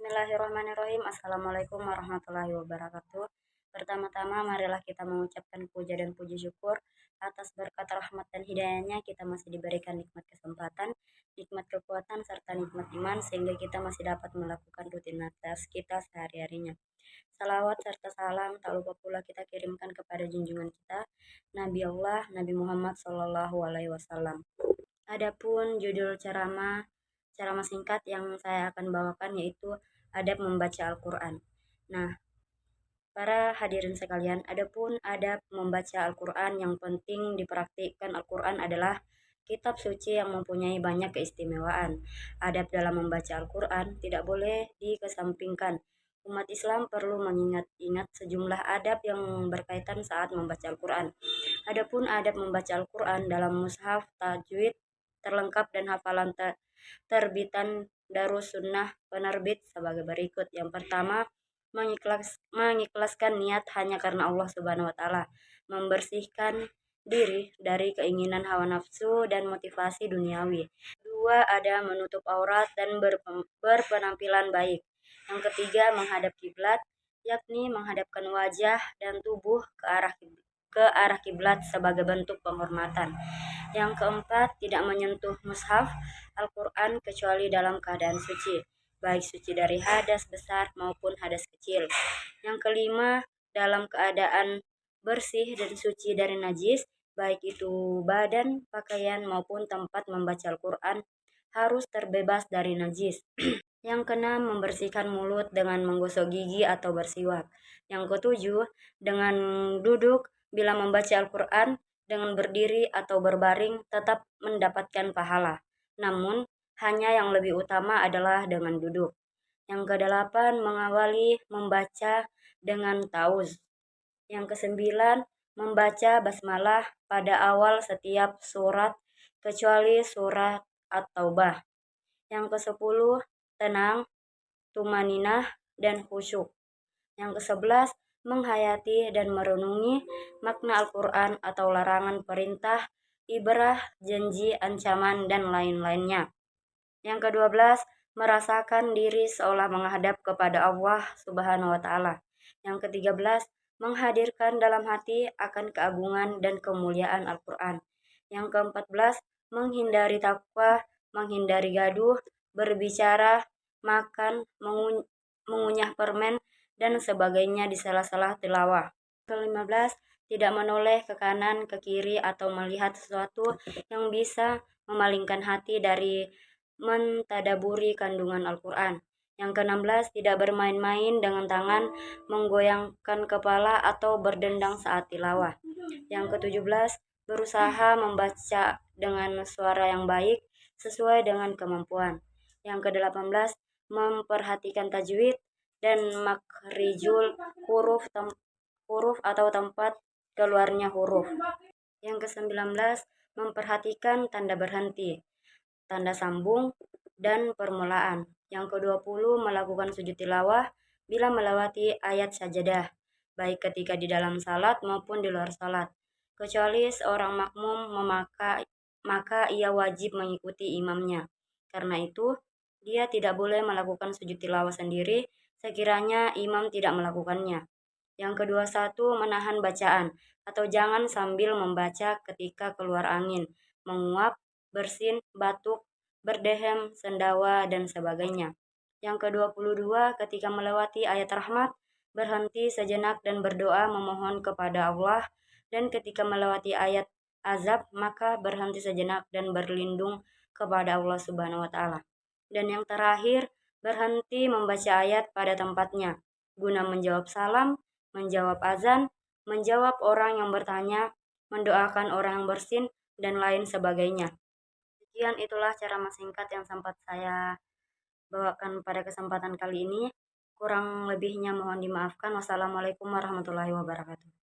Bismillahirrahmanirrahim. Assalamualaikum warahmatullahi wabarakatuh. Pertama-tama marilah kita mengucapkan puja dan puji syukur atas berkat rahmat dan hidayahnya kita masih diberikan nikmat kesempatan, nikmat kekuatan, serta nikmat iman sehingga kita masih dapat melakukan rutinitas kita sehari-harinya. Salawat serta salam tak lupa pula kita kirimkan kepada junjungan kita, Nabi Allah, Nabi Muhammad Sallallahu Alaihi Wasallam. Adapun judul ceramah singkat yang saya akan bawakan yaitu adab membaca Al-Quran. Nah, para hadirin sekalian, adapun adab membaca Al-Quran yang penting dipraktikkan Al-Quran adalah kitab suci yang mempunyai banyak keistimewaan. Adab dalam membaca Al-Quran tidak boleh dikesampingkan. Umat Islam perlu mengingat-ingat sejumlah adab yang berkaitan saat membaca Al-Quran. Adapun adab membaca Al-Quran dalam mushaf, tajwid, terlengkap dan hafalan terbitan Darus Sunnah penerbit sebagai berikut. Yang pertama, mengikhlaskan niat hanya karena Allah Subhanahu wa taala, membersihkan diri dari keinginan hawa nafsu dan motivasi duniawi. Kedua, ada menutup aurat dan berpenampilan baik. Yang ketiga, menghadap kiblat, yakni menghadapkan wajah dan tubuh ke arah kiblat sebagai bentuk penghormatan. Yang keempat, tidak menyentuh mushaf Al-Quran kecuali dalam keadaan suci, baik suci dari hadas besar maupun hadas kecil. Yang kelima, dalam keadaan bersih dan suci dari najis, baik itu badan, pakaian maupun tempat membaca Al-Quran harus terbebas dari najis. Yang keenam, membersihkan mulut dengan menggosok gigi atau bersiwak. Yang ketujuh, dengan duduk bila membaca Al-Quran, dengan berdiri atau berbaring tetap mendapatkan pahala. Namun, hanya yang lebih utama adalah dengan duduk. Yang kedelapan, mengawali membaca dengan tauz. Yang kesembilan, membaca basmalah pada awal setiap surat kecuali surat At-Taubah. Yang kesepuluh, tenang, tumaninah, dan khusyuk. Yang kesebelas, menghayati dan merenungi makna Al-Quran atau larangan, perintah, ibrah, janji, ancaman, dan lain-lainnya. Yang ke-12, merasakan diri seolah menghadap kepada Allah Subhanahu wa taala. Yang ke-13, menghadirkan dalam hati akan keagungan dan kemuliaan Al-Quran. Yang ke-14, menghindari takwa, menghindari gaduh, berbicara, makan, mengunyah permen, dan sebagainya di sela-sela tilawah. Ke-15, tidak menoleh ke kanan, ke kiri, atau melihat sesuatu yang bisa memalingkan hati dari mentadaburi kandungan Al-Quran. Yang ke-16, tidak bermain-main dengan tangan, menggoyangkan kepala, atau berdendang saat tilawah. Yang ke-17, berusaha membaca dengan suara yang baik sesuai dengan kemampuan. Yang ke-18, memperhatikan tajwid dan makrijul huruf atau tempat keluarnya huruf. Yang ke-19, memperhatikan tanda berhenti, tanda sambung, dan permulaan. Yang ke-20, melakukan sujud tilawah bila melewati ayat sajadah, baik ketika di dalam salat maupun di luar salat. Kecuali seorang makmum maka ia wajib mengikuti imamnya. Karena itu, dia tidak boleh melakukan sujud tilawah sendiri sekiranya imam tidak melakukannya. Yang ke-21, menahan bacaan atau jangan sambil membaca ketika keluar angin, menguap, bersin, batuk, berdehem, sendawa, dan sebagainya. Yang ke-22, ketika melewati ayat rahmat, berhenti sejenak dan berdoa memohon kepada Allah, dan ketika melewati ayat azab, maka berhenti sejenak dan berlindung kepada Allah Subhanahu wa taala. Dan yang terakhir, berhenti membaca ayat pada tempatnya, guna menjawab salam, menjawab azan, menjawab orang yang bertanya, mendoakan orang yang bersin, dan lain sebagainya. Sekian itulah ceramah singkat yang sempat saya bawakan pada kesempatan kali ini. Kurang lebihnya mohon dimaafkan. Wassalamualaikum warahmatullahi wabarakatuh.